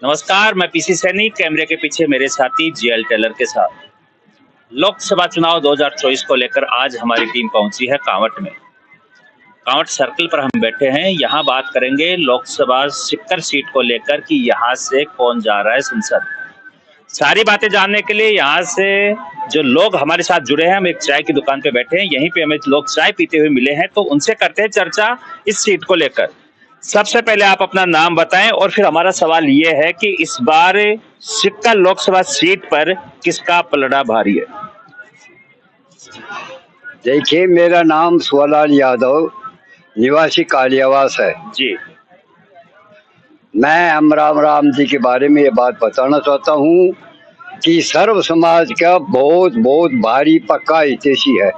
नमस्कार, मैं पीसी सैनी, कैमरे के पीछे मेरे साथी जीएल टेलर के साथ। लोकसभा चुनाव 2024 को लेकर आज हमारी टीम पहुंची है कांवट में। कांवट सर्कल पर हम बैठे हैं। यहाँ बात करेंगे लोकसभा सिक्कर सीट को लेकर कि यहाँ से कौन जा रहा है संसद। सारी बातें जानने के लिए यहाँ से जो लोग हमारे साथ जुड़े हैं, हम एक चाय की दुकान पे बैठे हैं। यहीं पे हमें लोग चाय पीते हुए मिले हैं, तो उनसे करते हैं चर्चा इस सीट को लेकर। सबसे पहले आप अपना नाम बताएं और फिर हमारा सवाल ये है कि इस बार सिक्कर लोकसभा सीट पर किसका पलड़ा भारी है। देखिए, मेरा नाम सुवलाल यादव निवासी कालियावास है जी। मैं अमराम राम जी के बारे में ये बात बताना चाहता हूँ कि सर्व समाज का बहुत बहुत भारी पक्का हितैषी है।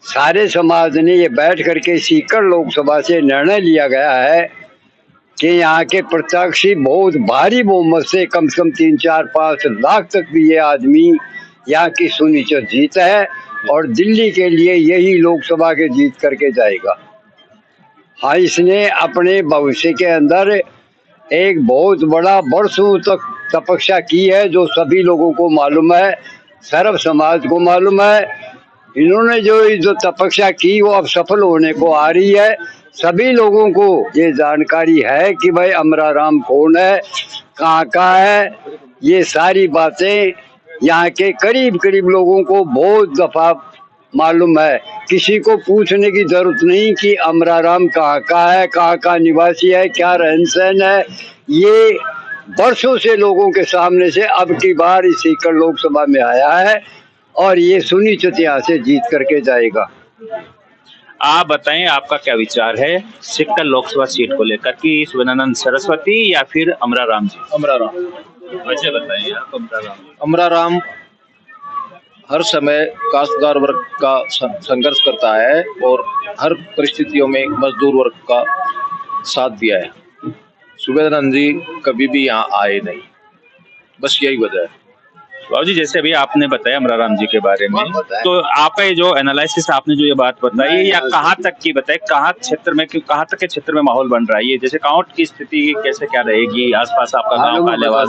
सारे समाज ने ये बैठ करके सीकर लोकसभा से निर्णय लिया गया है कि यहाँ के प्रत्याशी बहुत भारी बहुमत से कम 3-4-5 लाख तक भी ये आदमी यहाँ की सुनिश्चित जीत है और दिल्ली के लिए यही लोकसभा के जीत करके जाएगा। हाँ, इसने अपने भविष्य के अंदर एक बहुत बड़ा वर्षों तक तपस्या की है, जो सभी लोगों को मालूम है, सर्व समाज को मालूम है। इन्होंने जो तपस्या की वो अब सफल होने को आ रही है। सभी लोगों को ये जानकारी है कि भाई अमराराम कौन है, कहाँ का है। ये सारी बातें यहाँ के करीब करीब लोगों को बहुत दफा मालूम है। किसी को पूछने की जरूरत नहीं कि अमराराम कहाँ का है, कहाँ का निवासी है, क्या रहन सहन है। ये वर्षों से लोगों के सामने से अब की बार इस सीकर लोकसभा में आया है और ये सुनिश्चित यहाँ से जीत करके जाएगा। आप बताएं, आपका क्या विचार है सिक्कर लोकसभा सीट को लेकर कि सुवनानंद सरस्वती या फिर अमराराम जी? अमराराम। वैसे बताइए आप। अमराराम हर समय काश्तकार वर्ग का संघर्ष करता है और हर परिस्थितियों में मजदूर वर्ग का साथ दिया है। सुवेदानंद जी कभी भी यहाँ आए नहीं, बस यही वजह है। बाबू जी, जैसे अभी आपने बताया अमराराम जी के बारे में, तो आपका ये जो एनालिसिस आपने जो ये बात बताई या कहाँ तक की बताई, कहाँ क्षेत्र में, कहाँ तक के क्षेत्र में माहौल बन रहा है, ये जैसे कांवट की स्थिति कैसे क्या रहेगी, आसपास आपका गांव कालियावास,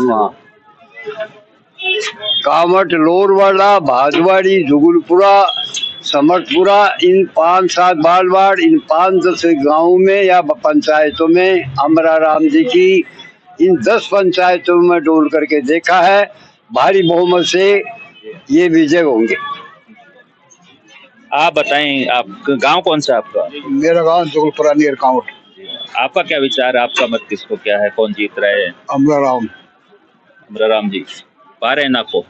कांवट, लोरवाड़ा, भाजवाड़ी, जुगलपुरा, समर्थपुरा, इन 5-7 बालवाड़, इन 5-10 गाँव में या पंचायतों में अमराराम जी की इन 10 पंचायतों में डोल करके देखा है। भारी बहुमत से ये विजय होंगे। आप बताएं, आप गांव कौन सा आपका? मेरा गांव जुगलपुरा नियर कांवट। आपका क्या विचार है, आपका मत किसको क्या है, कौन जीत रहा है? अमराराम। अमराराम जी पा रहे हैं ना को?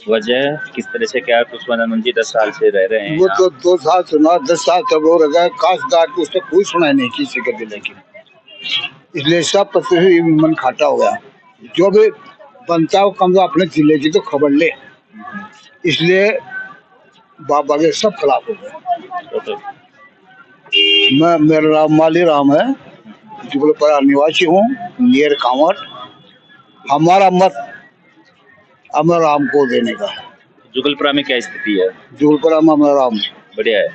वजह किस तरह से क्या? पुष्पानंद जी 10 साल से रह रहे हैं। वो तो 2 साल सुना, 10 साल तक हो रहा है। काश्तकार को उसने कोई सुना नहीं किसी के दिले की, इसलिए सब पति मन खाटा हो गया। जो भी बनता हो कम अपने जिले की तो खबर ले, इसलिए बाबा के सब खिलाफ हो गए। मेरा नाम माली राम है, जुगलपुरा निवासी हूँ, नियर कांवट। हमारा मत अमराराम को देने का। जुगलपुरा में क्या स्थिति है? जुगलपुरा में अमराराम बढ़िया है।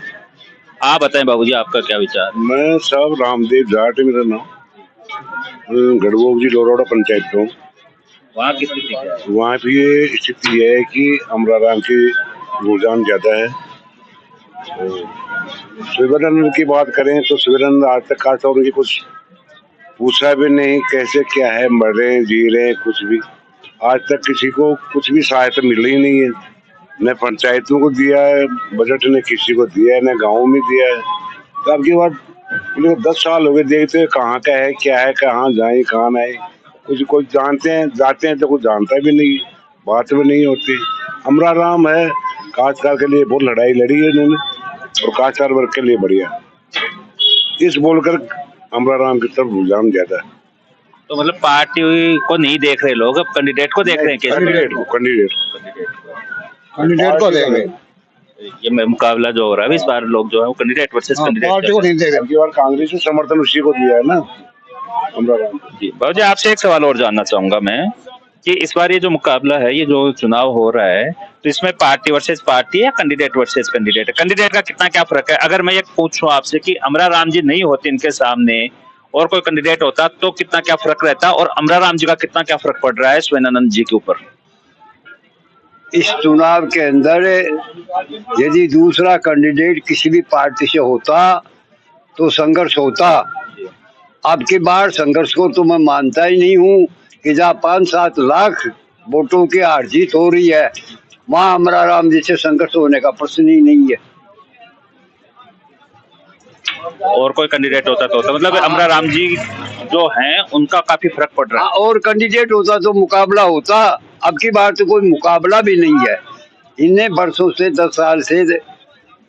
आप बताएं बाबूजी, आपका क्या विचार? मैं साहब रामदेव जाट है मेरा नाम, गढ़वोजी लोरोड़ा पंचायत हूँ। वहाँ की स्थिति क्या है? वहाँ भी ये स्थिति है कि अमराराम की रुझान ज्यादा है। सुवेदानंद की बात करें तो सुवेदानंद आज तक खासा उनकी कुछ पूछा भी नहीं, कैसे क्या है, मर रहे हैं, जी रहे हैं, कुछ भी आज तक किसी को कुछ भी सहायता मिल ही नहीं है। न पंचायतों को दिया है बजट, ने किसी को दिया है, न गाँव में दिया है। तो अब की बात 10 साल हो गए, देखते हैं कहाँ का है, क्या है, कहाँ जाए कहाँ न आए। कुछ जानते हैं, जाते हैं तो कुछ जानता भी नहीं, बात भी नहीं होती। अमराराम है, काश्तकार के लिए बहुत लड़ाई लड़ी है इन्होंने और काश्तकार वर्ग के लिए बढ़िया, इस बोलकर अमराराम की तरफ रुझान ज्यादा है। तो मतलब पार्टी को नहीं देख रहे लोग, अब कैंडिडेट को देख रहे हैं। कैंडिडेट को देंगे। ये मुकाबला जो हो रहा है इस बार, लोग जो है वो कैंडिडेट वर्सेस कैंडिडेट पार्टी को नहीं देंगे। कांग्रेस ने समर्थन उसी को दिया है ना, अमराराम जी। बाबू जी, आपसे एक सवाल और जानना चाहूंगा मैं कि इस बार ये जो मुकाबला है, ये जो चुनाव हो रहा है, तो इसमें पार्टी वर्सेस पार्टी या कैंडिडेट वर्सेस कैंडिडेट? कैंडिडेट का कितना क्या फर्क है? अगर मैं ये पूछूं आपसे कि अमराराम जी नहीं होते इनके सामने और कोई कैंडिडेट होता तो कितना क्या फर्क रहता, और अमराराम जी का कितना क्या फर्क पड़ रहा है सुवैनानंद जी के ऊपर? इस चुनाव के अंदर यदि दूसरा कैंडिडेट किसी भी पार्टी से होता तो संघर्ष होता। अब की बार संघर्ष को तो मैं मानता ही नहीं हूँ कि जहाँ 5-7 लाख वोटों की हार जीत हो रही है, वहाँ अमराराम जी से संघर्ष होने का प्रश्न ही नहीं है। और कोई कैंडिडेट होता तो मतलब अमराराम जी जो हैं उनका काफी फर्क पड़ रहा है। और कैंडिडेट होता तो मुकाबला होता। अब की बार तो कोई मुकाबला भी नहीं है। इन्हें वर्षों से 10 साल से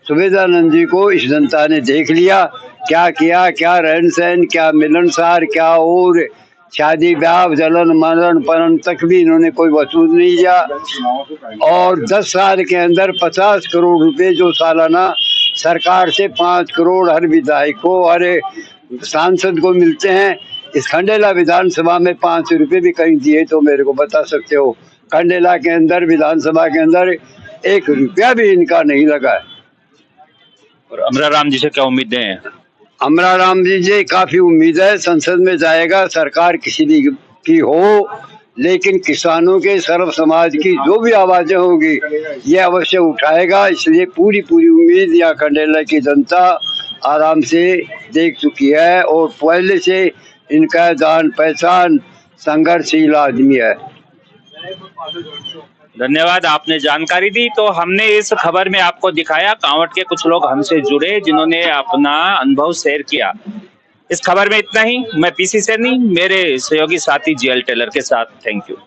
सुवैनानंद जी को इस जनता ने देख लिया, क्या किया, क्या रहन सहन, क्या मिलनसार, क्या और शादी ब्याह जलन मरण परण तक भी इन्होंने कोई वसूल नहीं किया। और 10 साल के अंदर 50 करोड़ रुपए जो सालाना सरकार से 5 करोड़ हर विधायक को, हर सांसद को मिलते हैं। इस खंडेला विधानसभा में 5 रुपए भी कहीं दिए तो मेरे को बता सकते हो? खंडेला के अंदर विधानसभा के अंदर 1 रुपया भी इनका नहीं लगा है। और अमराराम जी से क्या उम्मीदें हैं? अमराराम जी से काफी उम्मीद है, संसद में जाएगा, सरकार किसी भी की हो, लेकिन किसानों के सर्व समाज की जो भी आवाजें होगी ये अवश्य उठाएगा। इसलिए पूरी उम्मीद यहाँ खंडेला की जनता आराम से देख चुकी है और पहले से इनका जान पहचान संघर्षशील आदमी है। धन्यवाद, आपने जानकारी दी। तो हमने इस खबर में आपको दिखाया, कांवट के कुछ लोग हमसे जुड़े जिन्होंने अपना अनुभव शेयर किया। इस खबर में इतना ही। मैं पीसी सैनी, मेरे सहयोगी साथी जीएल टेलर के साथ। Thank you.